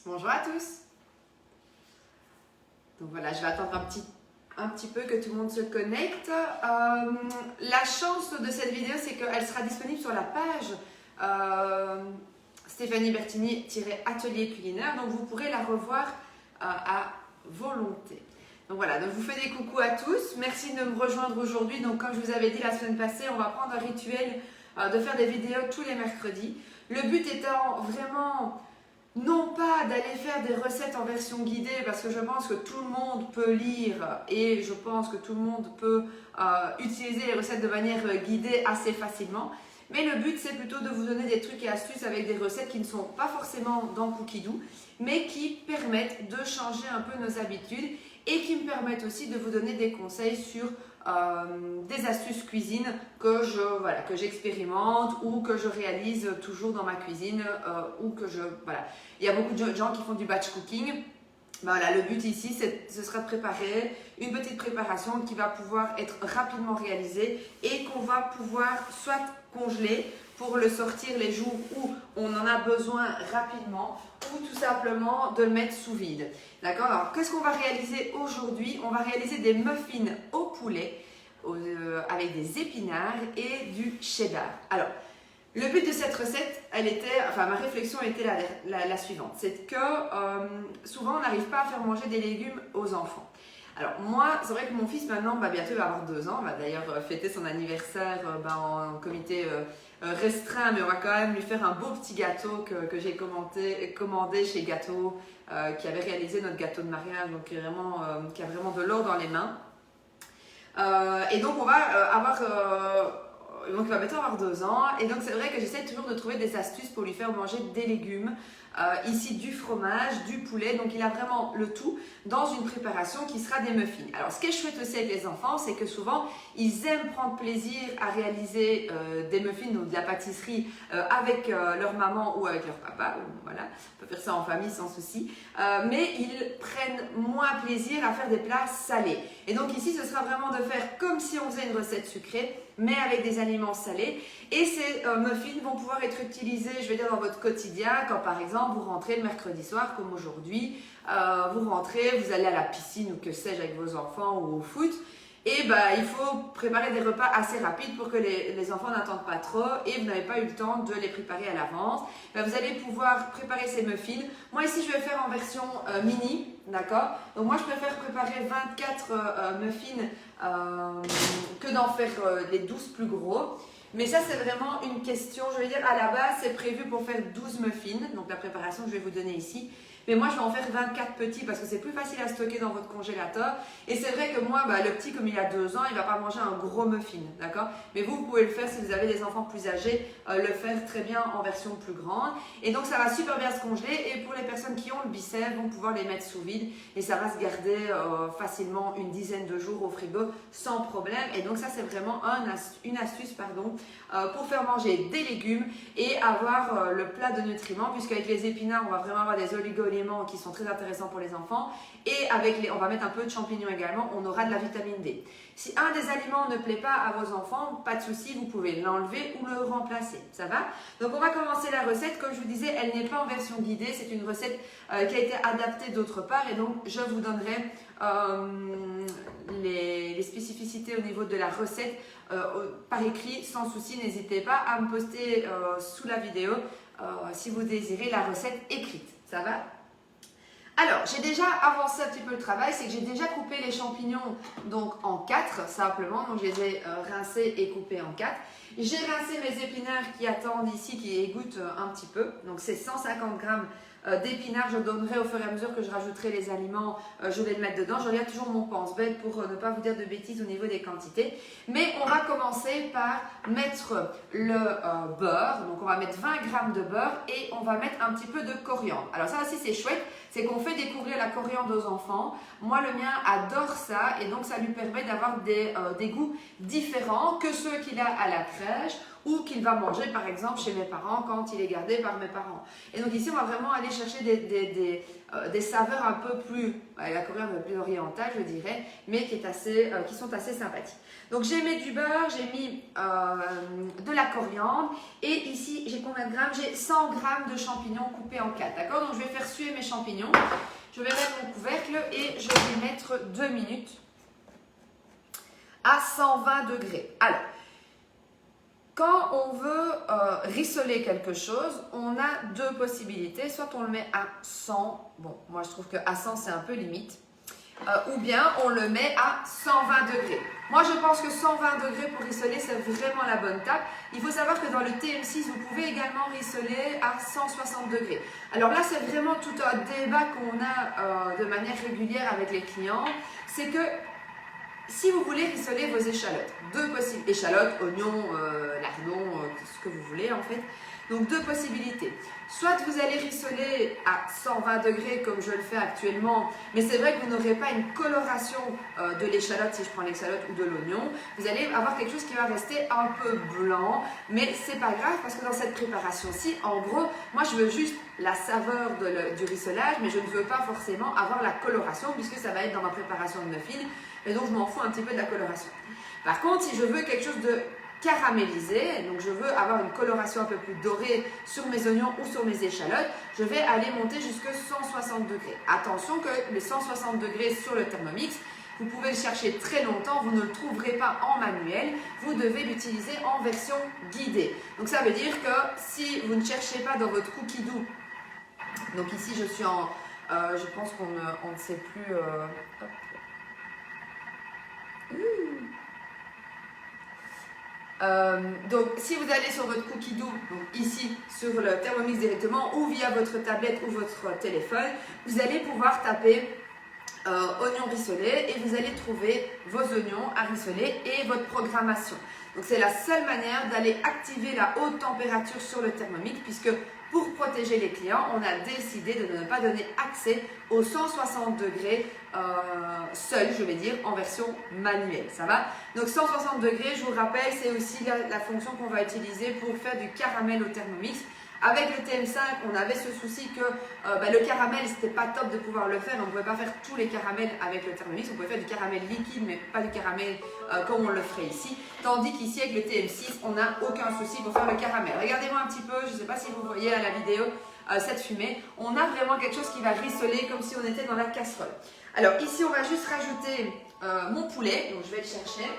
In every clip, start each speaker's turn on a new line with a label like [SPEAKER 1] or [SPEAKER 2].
[SPEAKER 1] Bonjour à tous. Donc voilà, je vais attendre un petit peu que tout le monde se connecte. La chance de cette vidéo, c'est qu'elle sera disponible sur la page Stéphanie Bertini-atelier culinaire. Donc vous pourrez la revoir à volonté. Donc voilà, donc je vous fais des coucous à tous. Merci de me rejoindre aujourd'hui. Donc comme je vous avais dit la semaine passée, on va prendre un rituel de faire des vidéos tous les mercredis. Le but étant vraiment non pas d'aller faire des recettes en version guidée, parce que je pense que tout le monde peut lire et je pense que tout le monde peut utiliser les recettes de manière guidée assez facilement. Mais le but, c'est plutôt de vous donner des trucs et astuces avec des recettes qui ne sont pas forcément dans Cookidoo, mais qui permettent de changer un peu nos habitudes et qui me permettent aussi de vous donner des conseils sur des astuces cuisine que j'expérimente ou que je réalise toujours dans ma cuisine voilà. Il y a beaucoup de gens qui font du batch cooking. Voilà, le but ici, ce sera de préparer une petite préparation qui va pouvoir être rapidement réalisée et qu'on va pouvoir soit congeler pour le sortir les jours où on en a besoin rapidement ou tout simplement de le mettre sous vide. D'accord? Alors, qu'est-ce qu'on va réaliser aujourd'hui? On va réaliser des muffins au poulet avec des épinards et du cheddar. Alors, le but de cette recette, ma réflexion était la suivante. C'est que souvent, on n'arrive pas à faire manger des légumes aux enfants. Alors moi, c'est vrai que mon fils maintenant, bientôt il va avoir 2 ans. On va d'ailleurs fêter son anniversaire en comité restreint, mais on va quand même lui faire un beau petit gâteau que j'ai commandé chez Gâteau, qui avait réalisé notre gâteau de mariage, donc qui a vraiment de l'or dans les mains. Et donc on va donc il va bientôt avoir 2 ans, et donc c'est vrai que j'essaie toujours de trouver des astuces pour lui faire manger des légumes, ici du fromage, du poulet, donc il a vraiment le tout dans une préparation qui sera des muffins. Alors ce qui est chouette aussi avec les enfants, c'est que souvent ils aiment prendre plaisir à réaliser des muffins ou de la pâtisserie avec leur maman ou avec leur papa, voilà, on peut faire ça en famille sans souci, mais ils prennent moins plaisir à faire des plats salés. Et donc ici ce sera vraiment de faire comme si on faisait une recette sucrée, mais avec des aliments salés. Et ces muffins vont pouvoir être utilisés, je vais dire, dans votre quotidien, quand par exemple vous rentrez le mercredi soir, comme aujourd'hui, vous rentrez, vous allez à la piscine ou que sais-je avec vos enfants ou au foot, et il faut préparer des repas assez rapides pour que les enfants n'attendent pas trop et vous n'avez pas eu le temps de les préparer à l'avance. Vous allez pouvoir préparer ces muffins. Moi ici je vais faire en version mini, d'accord? Donc moi je préfère préparer 24 muffins que d'en faire les 12 plus gros. Mais ça c'est vraiment une question, je vais dire à la base c'est prévu pour faire 12 muffins, donc la préparation que je vais vous donner ici. Mais moi, je vais en faire 24 petits parce que c'est plus facile à stocker dans votre congélateur. Et c'est vrai que moi, le petit, comme il a 2 ans, il ne va pas manger un gros muffin, d'accord? Mais vous pouvez le faire si vous avez des enfants plus âgés, le faire très bien en version plus grande. Et donc, ça va super bien se congeler. Et pour les personnes qui ont le bicep, vont pouvoir les mettre sous vide. Et ça va se garder facilement une dizaine de jours au frigo sans problème. Et donc, ça, c'est vraiment une astuce pour faire manger des légumes et avoir le plat de nutriments. Puisqu'avec les épinards, on va vraiment avoir des oligo-éléments qui sont très intéressants pour les enfants et on va mettre un peu de champignons également, on aura de la vitamine D. Si un des aliments ne plaît pas à vos enfants, pas de souci, vous pouvez l'enlever ou le remplacer, ça va? Donc on va commencer la recette, comme je vous disais, elle n'est pas en version guidée, c'est une recette qui a été adaptée d'autre part et donc je vous donnerai les spécificités au niveau de la recette par écrit sans souci, n'hésitez pas à me poster sous la vidéo si vous désirez la recette écrite, ça va? Alors, j'ai déjà avancé un petit peu le travail, c'est que j'ai déjà coupé les champignons donc en 4 simplement, donc je les ai rincés et coupés en 4. J'ai rincé mes épinards qui attendent ici, qui égouttent un petit peu, donc c'est 150 grammes d'épinards, je donnerai au fur et à mesure que je rajouterai les aliments, je vais le mettre dedans. Je regarde toujours mon pense-bête pour ne pas vous dire de bêtises au niveau des quantités. Mais on va commencer par mettre le beurre, donc on va mettre 20 grammes de beurre et on va mettre un petit peu de coriandre. Alors ça aussi c'est chouette, c'est qu'on fait découvrir la coriandre aux enfants. Moi le mien adore ça et donc ça lui permet d'avoir des goûts différents que ceux qu'il a à la crèche ou qu'il va manger par exemple chez mes parents quand il est gardé par mes parents. Et donc ici on va vraiment aller chercher des saveurs un peu plus, la Corée un peu plus orientale je dirais, mais qui sont assez sympathiques. Donc j'ai mis du beurre, j'ai mis de la coriandre et ici j'ai combien de grammes? J'ai 100 grammes de champignons coupés en 4, d'accord? Donc je vais faire suer mes champignons, je vais mettre mon couvercle et je vais mettre 2 minutes à 120 degrés. Alors, quand on veut rissoler quelque chose, on a deux possibilités. Soit on le met à 100, bon, moi je trouve qu'à 100 c'est un peu limite, ou bien on le met à 120 degrés. Moi je pense que 120 degrés pour rissoler c'est vraiment la bonne tape. Il faut savoir que dans le TM6 vous pouvez également rissoler à 160 degrés. Alors là c'est vraiment tout un débat qu'on a de manière régulière avec les clients. C'est que si vous voulez rissoler vos échalotes, deux possibles, échalotes, oignons, lardons, ce que vous voulez en fait. Donc deux possibilités. Soit vous allez rissoler à 120 degrés comme je le fais actuellement, mais c'est vrai que vous n'aurez pas une coloration de l'échalote si je prends l'échalote ou de l'oignon. Vous allez avoir quelque chose qui va rester un peu blanc, mais c'est pas grave parce que dans cette préparation-ci, en gros, moi je veux juste la saveur du rissolage, mais je ne veux pas forcément avoir la coloration puisque ça va être dans ma préparation de muffins. Et donc je m'en fous un petit peu de la coloration. Par contre, si je veux quelque chose de caramélisé, donc je veux avoir une coloration un peu plus dorée sur mes oignons ou sur mes échalotes, je vais aller monter jusqu'à 160 degrés. Attention que les 160 degrés sur le Thermomix, vous pouvez le chercher très longtemps, vous ne le trouverez pas en manuel, vous devez l'utiliser en version guidée. Donc ça veut dire que si vous ne cherchez pas dans votre cookie dough, donc ici je suis en, je pense qu'on ne sait plus, hop. Donc si vous allez sur votre cookie dough, donc ici sur le Thermomix directement ou via votre tablette ou votre téléphone, vous allez pouvoir taper oignons rissolés et vous allez trouver vos oignons à rissoler et votre programmation. Donc c'est la seule manière d'aller activer la haute température sur le Thermomix puisque pour protéger les clients, on a décidé de ne pas donner accès aux 160 degrés seul, je vais dire, en version manuelle. Ça va? Donc 160 degrés, je vous rappelle, c'est aussi la fonction qu'on va utiliser pour faire du caramel au Thermomix. Avec le TM5, on avait ce souci que le caramel, c'était pas top de pouvoir le faire. On ne pouvait pas faire tous les caramels avec le Thermomix. On pouvait faire du caramel liquide, mais pas du caramel comme on le ferait ici. Tandis qu'ici, avec le TM6, on n'a aucun souci pour faire le caramel. Regardez-moi un petit peu, je ne sais pas si vous voyez à la vidéo cette fumée. On a vraiment quelque chose qui va rissoler comme si on était dans la casserole. Alors ici, on va juste rajouter mon poulet. Donc je vais le chercher.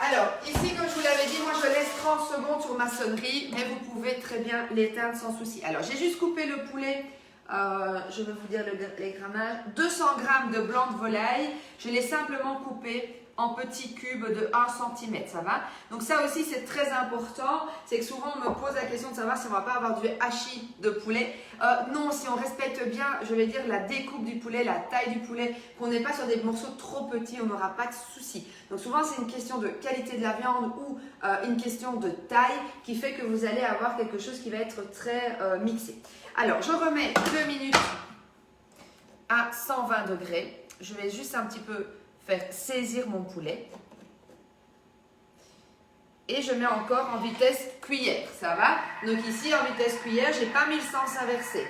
[SPEAKER 1] Alors, ici, comme je vous l'avais dit, moi je laisse 30 secondes sur ma sonnerie, mais vous pouvez très bien l'éteindre sans souci. Alors, j'ai juste coupé le poulet, je vais vous dire les grammages, 200 g de blanc de volaille, je l'ai simplement coupé en petits cubes de 1 cm, ça va? Donc ça aussi c'est très important, c'est que souvent on me pose la question de savoir si on ne va pas avoir du hachis de poulet. Non, si on respecte bien, je vais dire, la découpe du poulet, la taille du poulet, qu'on n'est pas sur des morceaux trop petits, on n'aura pas de souci. Donc souvent c'est une question de qualité de la viande ou une question de taille qui fait que vous allez avoir quelque chose qui va être très mixé. Alors je remets 2 minutes à 120 degrés, je vais juste un petit peu faire saisir mon poulet et je mets encore en vitesse cuillère, ça va? Donc ici en vitesse cuillère, j'ai pas mis le sens inversé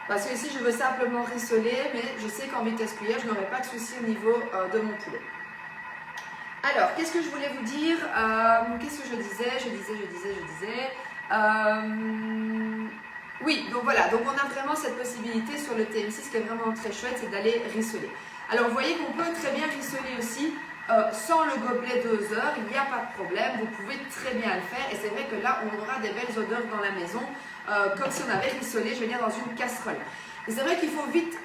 [SPEAKER 1] parce que ici je veux simplement rissoler, mais je sais qu'en vitesse cuillère je n'aurai pas de souci au niveau de mon poulet. Alors qu'est-ce que je voulais vous dire? Qu'est-ce que je disais? Oui, donc voilà, donc on a vraiment cette possibilité sur le TM6 qui est vraiment très chouette, c'est d'aller rissoler. Alors vous voyez qu'on peut très bien rissoler aussi sans le gobelet doseur, il n'y a pas de problème, vous pouvez très bien le faire et c'est vrai que là on aura des belles odeurs dans la maison comme si on avait rissolé, je veux dire, dans une casserole. Et c'est vrai qu'il faut vite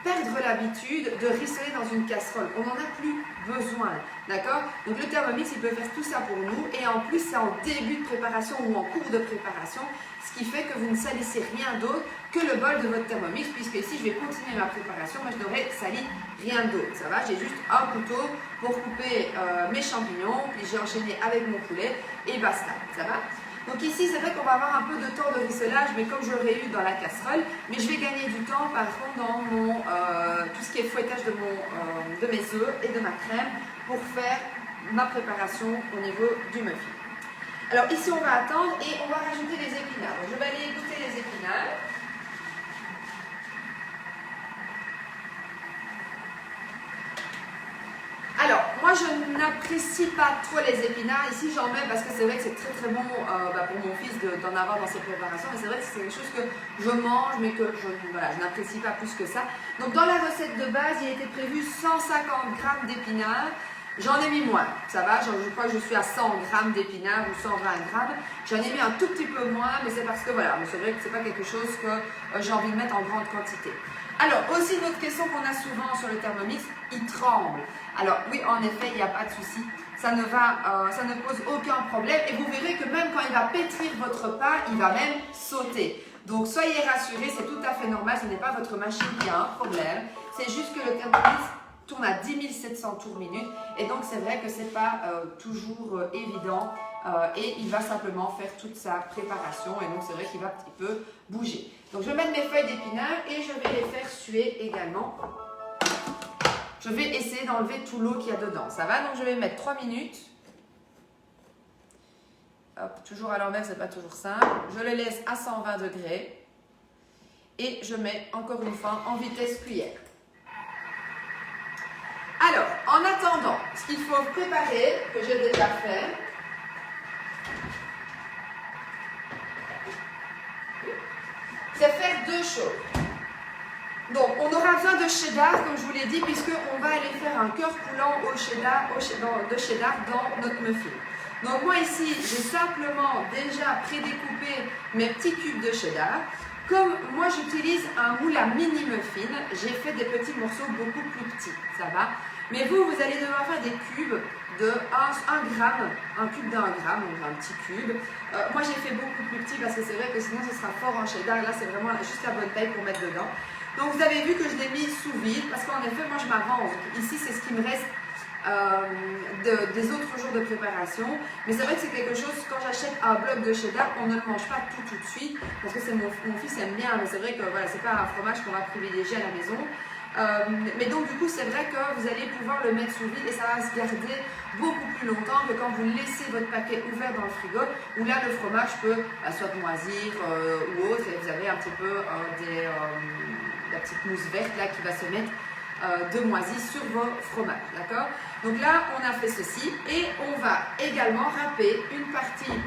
[SPEAKER 1] perdre l'habitude de rissoler dans une casserole, on n'en a plus besoin, d'accord? Donc le Thermomix il peut faire tout ça pour nous et en plus c'est en début de préparation ou en cours de préparation, ce qui fait que vous ne salissez rien d'autre que le bol de votre Thermomix, puisque ici je vais continuer ma préparation, mais je n'aurai sali rien d'autre, ça va? J'ai juste un couteau pour couper mes champignons, puis j'ai enchaîné avec mon poulet et basta, ça va? Donc ici, c'est vrai qu'on va avoir un peu de temps de rissolage, mais comme j'aurais eu dans la casserole, mais je vais gagner du temps par contre dans mon, tout ce qui est fouettage de mes œufs et de ma crème pour faire ma préparation au niveau du muffin. Alors ici, on va attendre et on va rajouter les épinards. Donc, je vais aller égoutter les épinards. Alors, moi je n'apprécie pas trop les épinards. Ici j'en mets parce que c'est vrai que c'est très très bon pour mon fils d'en avoir dans ses préparations. Mais c'est vrai que c'est quelque chose que je mange mais que je n'apprécie pas plus que ça. Donc dans la recette de base, il était prévu 150 g d'épinards. J'en ai mis moins, ça va, je crois que je suis à 100 g d'épinards ou 120 g. J'en ai mis un tout petit peu moins, mais c'est parce que voilà, c'est vrai que c'est pas quelque chose que j'ai envie de mettre en grande quantité. Alors, aussi une autre question qu'on a souvent sur le Thermomix, il tremble. Alors oui, en effet, il n'y a pas de souci, ça ne pose aucun problème et vous verrez que même quand il va pétrir votre pain, il va même sauter. Donc soyez rassurés, c'est tout à fait normal, ce n'est pas votre machine qui a un problème, c'est juste que le Thermomix tourne à 10 700 tours minute et donc c'est vrai que ce n'est pas toujours évident et il va simplement faire toute sa préparation et donc c'est vrai qu'il va un petit peu bouger. Donc je vais mettre mes feuilles d'épinards et je vais les faire suer également. Je vais essayer d'enlever tout l'eau qu'il y a dedans, ça va? Donc je vais mettre 3 minutes. Hop, toujours à l'envers, c'est pas toujours simple. Je les laisse à 120 degrés et je mets encore une fois en vitesse cuillère. Alors, en attendant, ce qu'il faut préparer, que j'ai déjà fait, c'est faire deux choses. Donc, on aura besoin de cheddar, comme je vous l'ai dit, puisqu'on va aller faire un cœur coulant de cheddar dans notre muffin. Donc, moi ici, j'ai simplement déjà prédécoupé mes petits cubes de cheddar. Comme moi j'utilise un moule à mini muffin, j'ai fait des petits morceaux beaucoup plus petits, ça va. Mais vous allez devoir faire des cubes de 1 gramme, un cube d'1 gramme, donc un petit cube. Moi j'ai fait beaucoup plus petit parce que c'est vrai que sinon ce sera fort en cheddar. Là c'est vraiment juste la bonne taille pour mettre dedans. Donc vous avez vu que je l'ai mis sous vide parce qu'en effet moi je m'avance. Ici c'est ce qui me reste des autres jours de préparation. Mais c'est vrai que c'est quelque chose, quand j'achète un bloc de cheddar, on ne le mange pas tout de suite parce que mon fils aime bien, mais c'est vrai que voilà, c'est pas un fromage qu'on va privilégier à la maison. Mais donc du coup c'est vrai que vous allez pouvoir le mettre sous vide et ça va se garder beaucoup plus longtemps que quand vous laissez votre paquet ouvert dans le frigo où là le fromage peut soit moisir ou autre et vous avez un petit peu la petite mousse verte là qui va se mettre de moisi sur vos fromages, d'accord? Donc là on a fait ceci et on va également râper une partie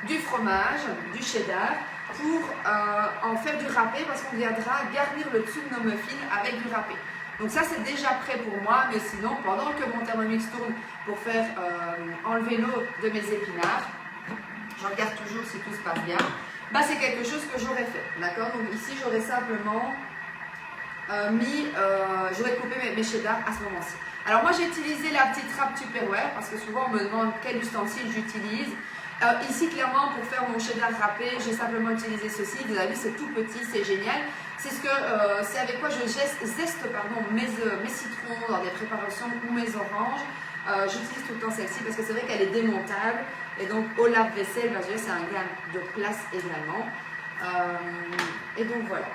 [SPEAKER 1] du fromage, du cheddar pour en faire du râpé parce qu'on viendra garnir le dessous de nos muffins avec du râpé. Donc ça c'est déjà prêt pour moi, mais sinon pendant que mon Thermomix tourne pour faire enlever l'eau de mes épinards, je regarde toujours si tout se passe bien, bah, c'est quelque chose que j'aurais fait, d'accord? Donc ici j'aurais simplement j'aurais coupé mes cheddars à ce moment-ci. Alors moi j'ai utilisé la petite trappe Tupperware parce que souvent on me demande quel ustensile j'utilise. Ici clairement pour faire mon cheddar râpé, j'ai simplement utilisé ceci. Vous avez vu c'est tout petit, c'est génial. C'est avec quoi je zeste mes citrons dans des préparations ou mes oranges. J'utilise tout le temps celle-ci parce que c'est vrai qu'elle est démontable et donc au lave-vaisselle, c'est un gain de place également. Et donc voilà.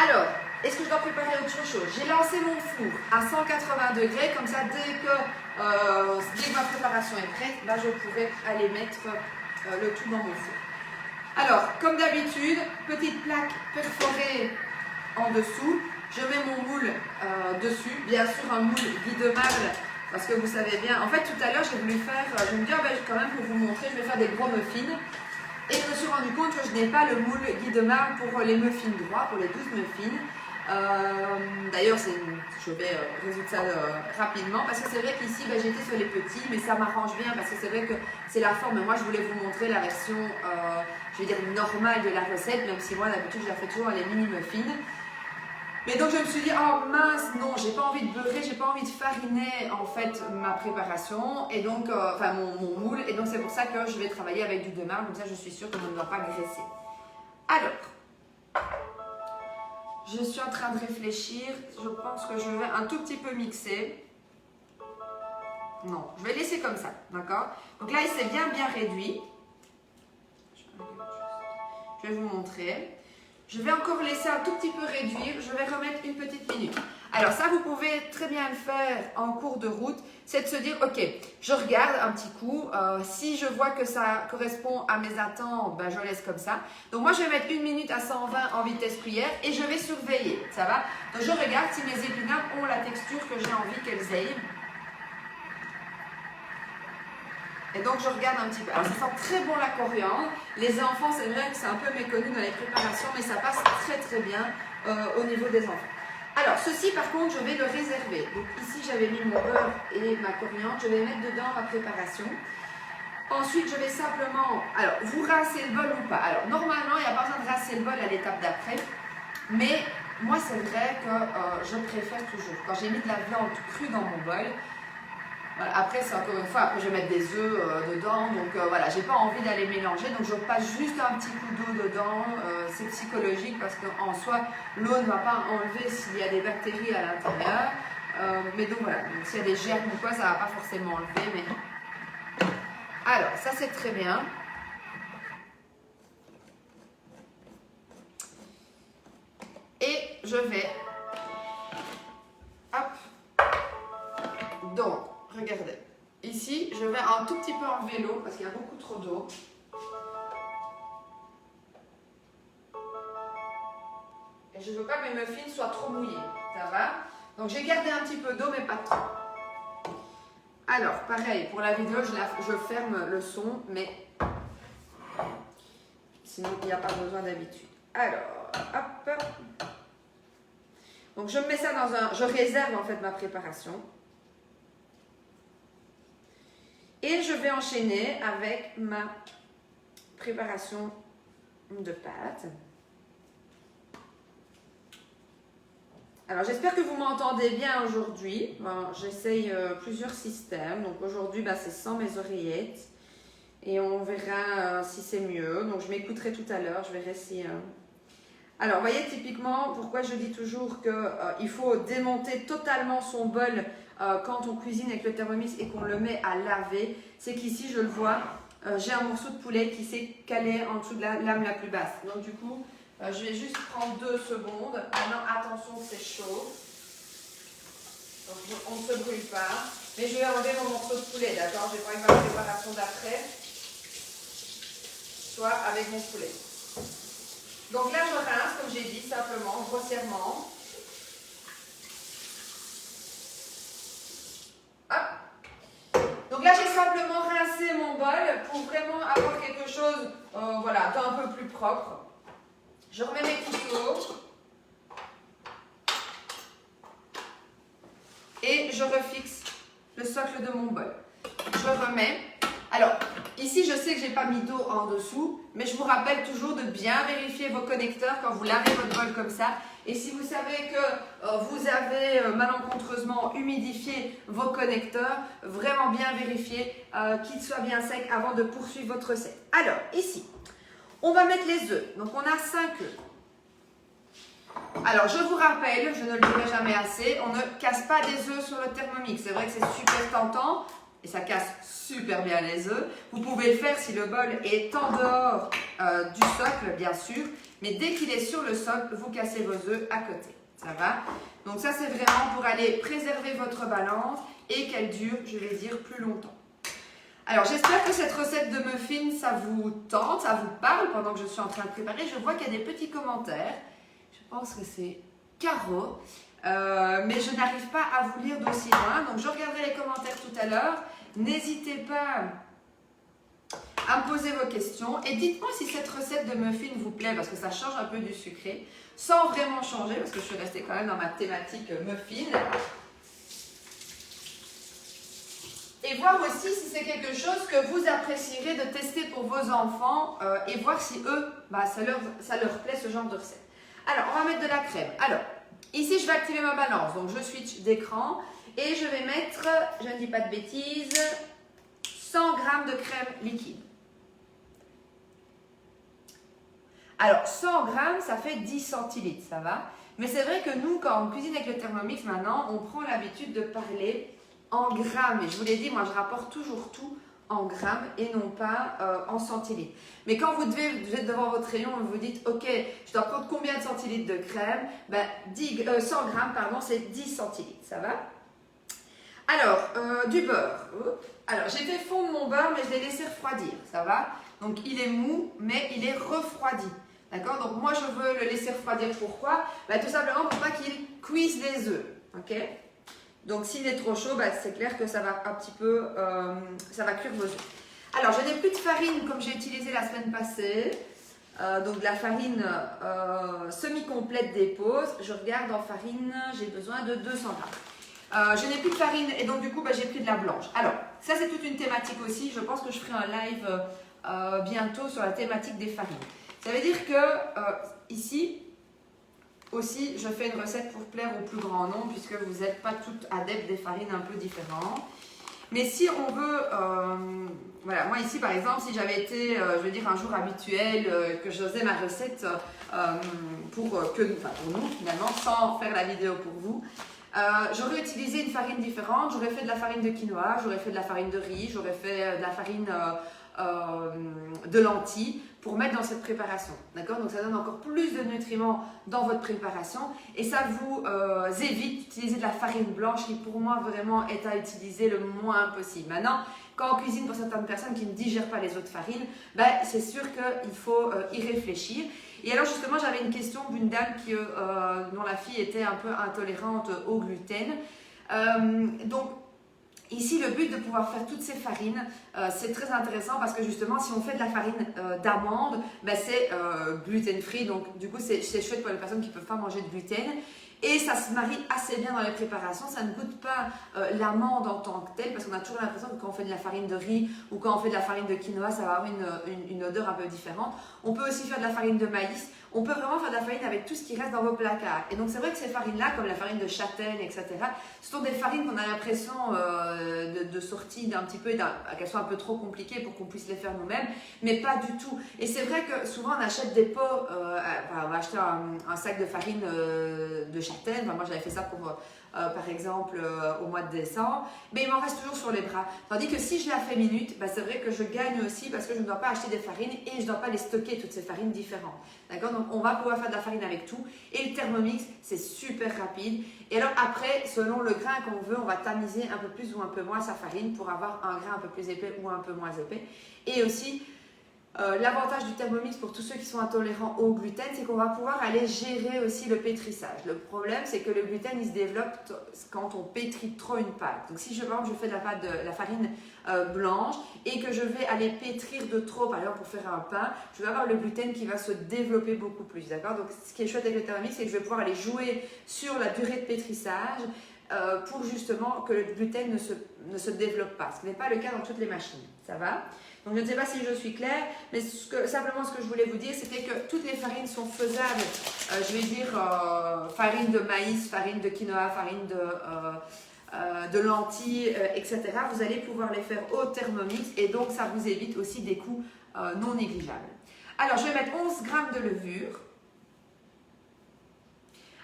[SPEAKER 1] Alors, est-ce que je dois préparer autre chose? J'ai lancé mon four à 180 degrés, comme ça dès que ma préparation est prête, là, je pourrai aller mettre le tout dans mon four. Alors, comme d'habitude, petite plaque perforée en dessous, je mets mon moule dessus, bien sûr un moule guidemable, parce que vous savez bien, en fait tout à l'heure j'ai voulu faire, je me dis quand même pour vous montrer, je vais faire des gros muffins. Et je me suis rendu compte que je n'ai pas le moule guidemable pour les muffins droits, pour les 12 muffins. D'ailleurs, je vais résoudre ça rapidement parce que c'est vrai qu'ici, j'étais sur les petits, mais ça m'arrange bien parce que c'est vrai que c'est la forme. Moi, je voulais vous montrer la version, je vais dire, normale de la recette, même si moi, d'habitude, je la fais toujours dans les mini muffins. Mais donc je me suis dit, oh mince, non, j'ai pas envie de beurrer, j'ai pas envie de fariner en fait ma préparation, et donc, mon moule, et donc c'est pour ça que je vais travailler avec du demi, comme ça je suis sûre que je ne dois pas graisser. Alors, je suis en train de réfléchir, je pense que je vais un tout petit peu mixer. Non, je vais laisser comme ça, d'accord? Donc là, il s'est bien réduit. Je vais vous montrer. Je vais encore laisser un tout petit peu réduire. Je vais remettre une petite minute. Alors ça, vous pouvez très bien le faire en cours de route. C'est de se dire, ok, je regarde un petit coup. Si je vois que ça correspond à mes attentes, ben, je laisse comme ça. Donc moi, je vais mettre 1 minute à 120 en vitesse cuillère et je vais surveiller. Ça va? Donc je regarde si mes épinards ont la texture que j'ai envie qu'elles aient. Et donc, je regarde un petit peu. Alors, ça sent très bon la coriandre. Les enfants, c'est vrai que c'est un peu méconnu dans les préparations, mais ça passe très très bien au niveau des enfants. Alors, ceci, par contre, je vais le réserver. Donc, ici, j'avais mis mon beurre et ma coriandre. Je vais mettre dedans ma préparation. Ensuite, je vais simplement... Alors, vous rincez le bol ou pas? Alors, normalement, il n'y a pas besoin de rincer le bol à l'étape d'après. Mais moi, c'est vrai que je préfère toujours. Quand j'ai mis de la viande crue dans mon bol, voilà, après, c'est encore une fois, après je vais mettre des œufs dedans, donc voilà, j'ai pas envie d'aller mélanger, donc je passe juste un petit coup d'eau dedans, c'est psychologique parce qu'en soi, l'eau ne va pas enlever s'il y a des bactéries à l'intérieur, mais donc voilà, s'il y a des germes ou quoi, ça va pas forcément enlever, mais... Alors, ça c'est très bien. Et je vais... Hop. Donc, regardez, ici, je vais un tout petit peu enlever l'eau parce qu'il y a beaucoup trop d'eau. Et je ne veux pas que mes muffins soient trop mouillés, ça va? Donc j'ai gardé un petit peu d'eau, mais pas trop. Alors, pareil, pour la vidéo, je ferme le son, mais sinon, il n'y a pas besoin d'habitude. Alors, hop. Donc je mets ça dans un... Je réserve en fait ma préparation. Et je vais enchaîner avec ma préparation de pâtes. Alors j'espère que vous m'entendez bien aujourd'hui. Bon, j'essaye plusieurs systèmes. Donc aujourd'hui, c'est sans mes oreillettes. Et on verra si c'est mieux. Donc je m'écouterai tout à l'heure. Je verrai si... Alors, vous voyez typiquement pourquoi je dis toujours qu'il faut démonter totalement son bol quand on cuisine avec le Thermomix et qu'on le met à laver. C'est qu'ici, je le vois, j'ai un morceau de poulet qui s'est calé en dessous de la lame la plus basse. Donc du coup, je vais juste prendre 2 secondes. Maintenant, attention, c'est chaud. Donc, on ne se brûle pas. Mais je vais enlever mon morceau de poulet, d'accord? Je vais prendre ma préparation d'après, soit avec mon poulet. Donc là, je rince, comme j'ai dit, simplement, grossièrement. Hop. Donc là, j'ai simplement rincé mon bol pour vraiment avoir quelque chose voilà, d'un peu plus propre. Je remets mes couteaux. Et je refixe le socle de mon bol. Je remets. Alors, ici, je sais que je n'ai pas mis d'eau en dessous, mais je vous rappelle toujours de bien vérifier vos connecteurs quand vous lavez votre bol comme ça. Et si vous savez que vous avez malencontreusement humidifié vos connecteurs, vraiment bien vérifier qu'ils soient bien secs avant de poursuivre votre recette. Alors, ici, on va mettre les œufs. Donc, on a 5 œufs. Alors, je vous rappelle, je ne le dirai jamais assez, on ne casse pas des œufs sur le Thermomix. C'est vrai que c'est super tentant et ça casse super bien les œufs. Vous pouvez le faire si le bol est en dehors du socle, bien sûr. Mais dès qu'il est sur le socle, vous cassez vos œufs à côté. Ça va? Donc ça, c'est vraiment pour aller préserver votre balance et qu'elle dure, je vais dire, plus longtemps. Alors, j'espère que cette recette de muffins, ça vous tente, ça vous parle pendant que je suis en train de préparer. Je vois qu'il y a des petits commentaires. Je pense que c'est Caro, mais je n'arrive pas à vous lire d'aussi loin. Donc, je regarderai les commentaires tout à l'heure. N'hésitez pas à me poser vos questions. Et dites-moi si cette recette de muffins vous plaît, parce que ça change un peu du sucré, sans vraiment changer, parce que je suis restée quand même dans ma thématique muffins. Et voir aussi si c'est quelque chose que vous apprécierez de tester pour vos enfants et voir si eux, ça leur plaît ce genre de recette. Alors, on va mettre de la crème. Alors, ici, je vais activer ma balance. Donc, je switch d'écran et je vais mettre, je ne dis pas de bêtises, 100 g de crème liquide. Alors, 100 g, ça fait 10 centilitres, ça va? Mais c'est vrai que nous, quand on cuisine avec le Thermomix maintenant, on prend l'habitude de parler en grammes. Et je vous l'ai dit, moi je rapporte toujours tout en grammes et non pas en centilitres. Mais quand vous êtes devant votre rayon et vous dites, ok, je dois prendre combien de centilitres de crème, ben 100 grammes, pardon, c'est 10 centilitres, ça va? Alors, du beurre. Alors, j'ai fait fondre mon beurre, mais je l'ai laissé refroidir, ça va? Donc, il est mou, mais il est refroidi. D'accord? Donc, moi, je veux le laisser refroidir. Pourquoi? Ben, tout simplement pour pas qu'il cuise les œufs. Ok? Donc, s'il est trop chaud, ben, c'est clair que ça va un petit peu, ça va cuire vos œufs. Alors, je n'ai plus de farine comme j'ai utilisé la semaine passée. Donc, de la farine semi-complète dépose. Je regarde en farine, j'ai besoin de 200 grammes. Je n'ai plus de farine et donc du coup j'ai pris de la blanche. Alors ça c'est toute une thématique aussi, je pense que je ferai un live bientôt sur la thématique des farines. Ça veut dire que ici aussi je fais une recette pour plaire au plus grand nombre puisque vous n'êtes pas toutes adeptes des farines un peu différentes. Mais si on veut, voilà, moi ici par exemple, si j'avais été, je veux dire un jour habituel, que je faisais ma recette pour nous finalement, sans faire la vidéo pour vous, j'aurais utilisé une farine différente, j'aurais fait de la farine de quinoa, j'aurais fait de la farine de riz, j'aurais fait de la farine de lentilles pour mettre dans cette préparation. D'accord? Donc ça donne encore plus de nutriments dans votre préparation et ça vous évite d'utiliser de la farine blanche qui pour moi vraiment est à utiliser le moins possible. Maintenant, quand on cuisine pour certaines personnes qui ne digèrent pas les autres farines, ben, c'est sûr qu'il faut y réfléchir. Et alors justement, j'avais une question d'une dame dont la fille était un peu intolérante au gluten. Donc ici, le but de pouvoir faire toutes ces farines, c'est très intéressant parce que justement, si on fait de la farine d'amande, ben, c'est gluten-free. Donc du coup, c'est chouette pour les personnes qui ne peuvent pas manger de gluten. Et ça se marie assez bien dans les préparations, ça ne goûte pas l'amande en tant que telle, parce qu'on a toujours l'impression que quand on fait de la farine de riz ou quand on fait de la farine de quinoa, ça va avoir une odeur un peu différente. On peut aussi faire de la farine de maïs, on peut vraiment faire de la farine avec tout ce qui reste dans vos placards. Et donc c'est vrai que ces farines-là, comme la farine de châtaigne, etc., ce sont des farines qu'on a l'impression de sortie d'un petit peu, qu'elles soient un peu trop compliquées pour qu'on puisse les faire nous-mêmes, mais pas du tout. Et c'est vrai que souvent on achète des pots, on va acheter un sac de farine de châtaigne. Enfin, moi j'avais fait ça pour par exemple au mois de décembre, mais il m'en reste toujours sur les bras. Tandis que si je la fais minute, bah, c'est vrai que je gagne aussi parce que je ne dois pas acheter des farines et je ne dois pas les stocker, toutes ces farines différentes. D'accord? Donc on va pouvoir faire de la farine avec tout. Et le Thermomix, c'est super rapide. Et alors après, selon le grain qu'on veut, on va tamiser un peu plus ou un peu moins sa farine pour avoir un grain un peu plus épais ou un peu moins épais. Et aussi, l'avantage du Thermomix pour tous ceux qui sont intolérants au gluten, c'est qu'on va pouvoir aller gérer aussi le pétrissage. Le problème, c'est que le gluten, il se développe quand on pétrit trop une pâte. Donc si par exemple, je fais de la farine blanche et que je vais aller pétrir de trop, par exemple pour faire un pain, je vais avoir le gluten qui va se développer beaucoup plus. D'accord? Donc ce qui est chouette avec le Thermomix, c'est que je vais pouvoir aller jouer sur la durée de pétrissage pour justement que le gluten ne se développe pas. Ce n'est pas le cas dans toutes les machines. Ça va? Donc je ne sais pas si je suis claire, mais simplement ce que je voulais vous dire, c'était que toutes les farines sont faisables. Je vais dire farine de maïs, farine de quinoa, farine de lentilles, etc. Vous allez pouvoir les faire au Thermomix et donc ça vous évite aussi des coûts non négligeables. Alors je vais mettre 11 g de levure.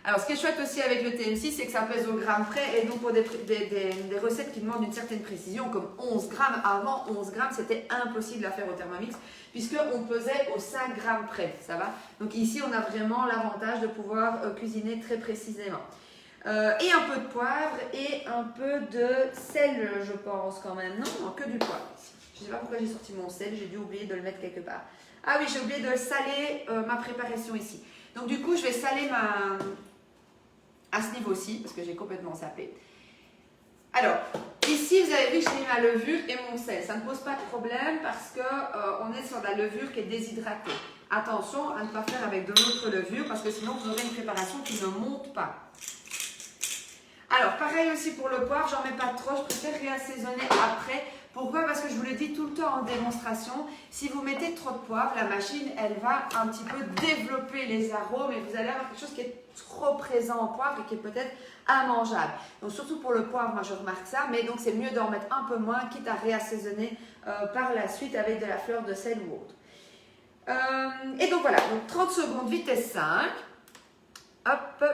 [SPEAKER 1] Alors, ce qui est chouette aussi avec le TM6, c'est que ça pèse au gramme près. Et donc, pour des recettes qui demandent une certaine précision, comme 11 grammes, avant 11 grammes, c'était impossible à faire au Thermomix, puisqu'on pesait au 5 grammes près. Ça va? Donc, ici, on a vraiment l'avantage de pouvoir cuisiner très précisément. Et un peu de poivre et un peu de sel, je pense, quand même. Non, que du poivre. Je ne sais pas pourquoi j'ai sorti mon sel, j'ai dû oublier de le mettre quelque part. Ah oui, j'ai oublié de saler ma préparation ici. Donc, du coup, je vais saler à ce niveau-ci, parce que j'ai complètement zappé. Alors, ici, vous avez vu que j'ai mis ma levure et mon sel. Ça ne pose pas de problème parce qu'on est sur de la levure qui est déshydratée. Attention à ne pas faire avec de l'autre levure parce que sinon, vous aurez une préparation qui ne monte pas. Alors, pareil aussi pour le poivre, j'en mets pas trop, je préfère réassaisonner après. Pourquoi? Parce que je vous le dis tout le temps en démonstration, si vous mettez trop de poivre, la machine, elle va un petit peu développer les arômes et vous allez avoir quelque chose qui est trop présent en poivre et qui est peut-être immangeable. Donc surtout pour le poivre, moi je remarque ça, mais donc c'est mieux d'en mettre un peu moins, quitte à réassaisonner par la suite avec de la fleur de sel ou autre. Et donc voilà, donc 30 secondes, vitesse 5. Hop.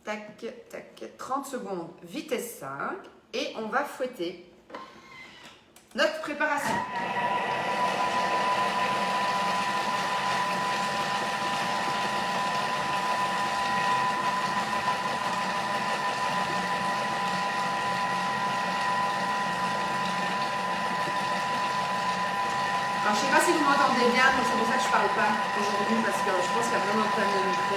[SPEAKER 1] tac, tac, 30 secondes, vitesse 5. Et on va fouetter notre préparation. Alors, je ne sais pas si vous m'entendez bien, donc c'est pour ça que je ne parle pas aujourd'hui, parce que je pense qu'il y a vraiment un problème de micro.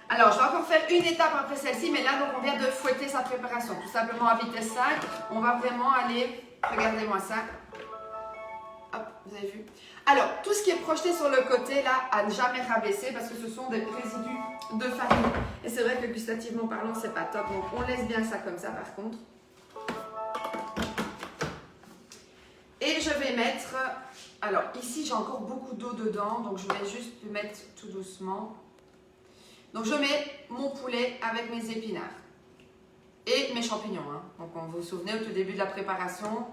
[SPEAKER 1] Alors, je vais encore faire une étape après celle-ci, mais là, donc, on vient de fouetter sa préparation, tout simplement à vitesse 5. On va vraiment aller, regardez-moi ça. Hop, vous avez vu? Alors, tout ce qui est projeté sur le côté, là, à ne jamais rabaisser, parce que ce sont des résidus de farine. Et c'est vrai que gustativement parlant, c'est pas top. Donc, on laisse bien ça comme ça, par contre. Et je vais mettre... Alors, ici, j'ai encore beaucoup d'eau dedans, donc je vais juste le mettre tout doucement. Donc, je mets mon poulet avec mes épinards et mes champignons. Hein. Donc, vous vous souvenez, au tout début de la préparation...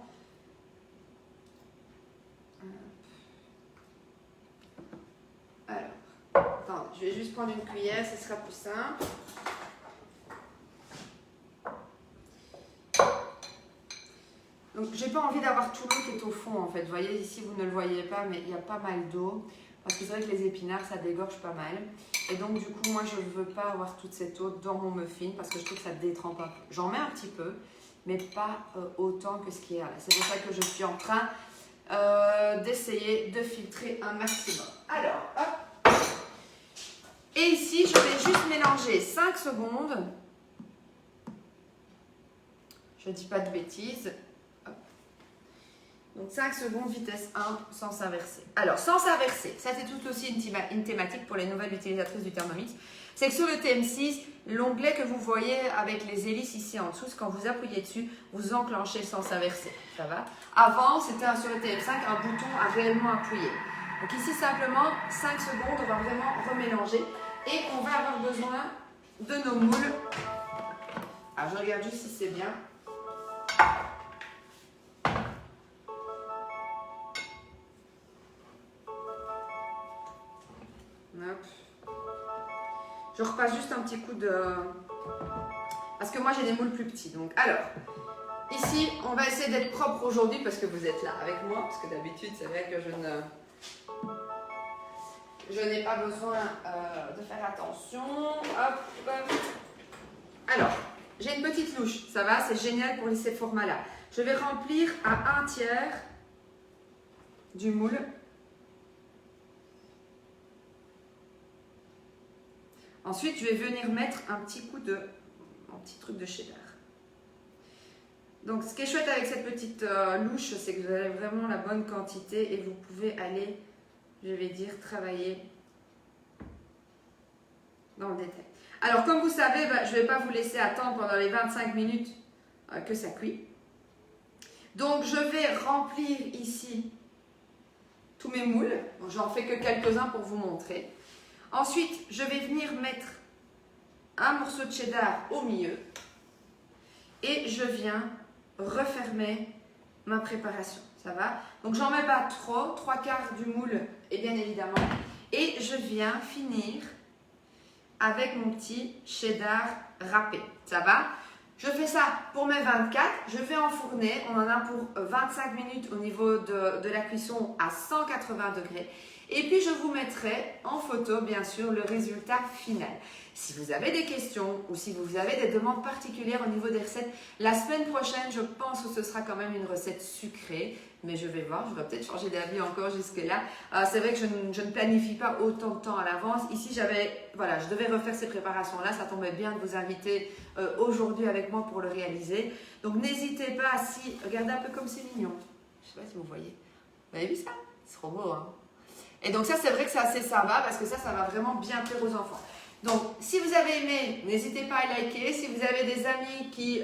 [SPEAKER 1] Alors, attendez, je vais juste prendre une cuillère, ce sera plus simple. Donc, j'ai pas envie d'avoir tout l'eau qui est au fond en fait. Vous voyez, ici, vous ne le voyez pas, mais il y a pas mal d'eau. Parce que c'est vrai que les épinards, ça dégorge pas mal. Et donc, du coup, moi, je ne veux pas avoir toute cette eau dans mon muffin parce que je trouve que ça détrempe un peu. J'en mets un petit peu, mais pas autant que ce qu'il y a là. C'est pour ça que je suis en train d'essayer de filtrer un maximum. Alors, hop. Et ici, je vais juste mélanger 5 secondes. Je ne dis pas de bêtises. Hop. Donc 5 secondes, vitesse 1, sans s'inverser. Alors, sans s'inverser, ça c'est tout aussi une thématique pour les nouvelles utilisatrices du Thermomix. C'est que sur le TM6, l'onglet que vous voyez avec les hélices ici en dessous, quand vous appuyez dessus, vous enclenchez sans s'inverser. Ça va? Avant, c'était sur le TM5 un bouton à réellement appuyer. Donc ici, simplement, 5 secondes, on va vraiment remélanger. Et on va avoir besoin de nos moules. Alors, je regarde juste si c'est bien. Hop. Je repasse juste un petit coup de... Parce que moi, j'ai des moules plus petits. Donc, alors, ici, on va essayer d'être propre aujourd'hui parce que vous êtes là avec moi. Parce que d'habitude, c'est vrai que je n'ai pas besoin de faire attention. Hop. Alors, j'ai une petite louche. Ça va, c'est génial pour ces formats-là. Je vais remplir à 1/3 du moule. Ensuite, je vais venir mettre un petit truc de cheddar. Donc, ce qui est chouette avec cette petite louche, c'est que vous avez vraiment la bonne quantité et vous pouvez aller, je vais dire, travailler dans le détail. Alors, comme vous savez, je ne vais pas vous laisser attendre pendant les 25 minutes que ça cuit. Donc, je vais remplir ici tous mes moules. Bon, j'en fais que quelques-uns pour vous montrer. Ensuite, je vais venir mettre un morceau de cheddar au milieu et je viens refermer ma préparation. Ça va? Donc, j'en mets pas trop, 3/4 du moule, et bien évidemment. Et je viens finir avec mon petit cheddar râpé. Ça va? Je fais ça pour mes 24. Je vais enfourner. On en a pour 25 minutes au niveau de la cuisson à 180 degrés. Et puis, je vous mettrai en photo, bien sûr, le résultat final. Si vous avez des questions ou si vous avez des demandes particulières au niveau des recettes, la semaine prochaine, je pense que ce sera quand même une recette sucrée. Mais je vais voir, je vais peut-être changer d'avis encore jusque-là. C'est vrai que je ne planifie pas autant de temps à l'avance. Ici, je devais refaire ces préparations-là. Ça tombait bien de vous inviter aujourd'hui avec moi pour le réaliser. Donc, n'hésitez pas regardez un peu comme c'est mignon. Je ne sais pas si vous voyez. Vous avez vu ça? C'est trop beau, hein? Et donc ça, c'est vrai que c'est assez sympa parce que ça va vraiment bien plaire aux enfants. Donc, si vous avez aimé, n'hésitez pas à liker. Si vous avez des amis qui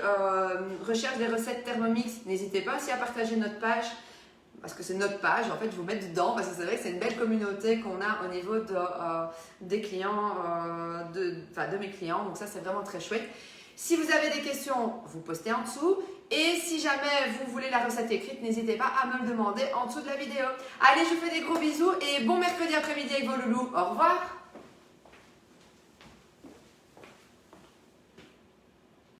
[SPEAKER 1] recherchent des recettes Thermomix, n'hésitez pas aussi à partager notre page. Parce que c'est notre page, en fait, je vous mets dedans. Parce que c'est vrai que c'est une belle communauté qu'on a au niveau des clients, de mes clients. Donc ça, c'est vraiment très chouette. Si vous avez des questions, vous postez en dessous. Et si jamais vous voulez la recette écrite, n'hésitez pas à me le demander en dessous de la vidéo. Allez, je vous fais des gros bisous et bon mercredi après-midi avec vos loulous. Au revoir!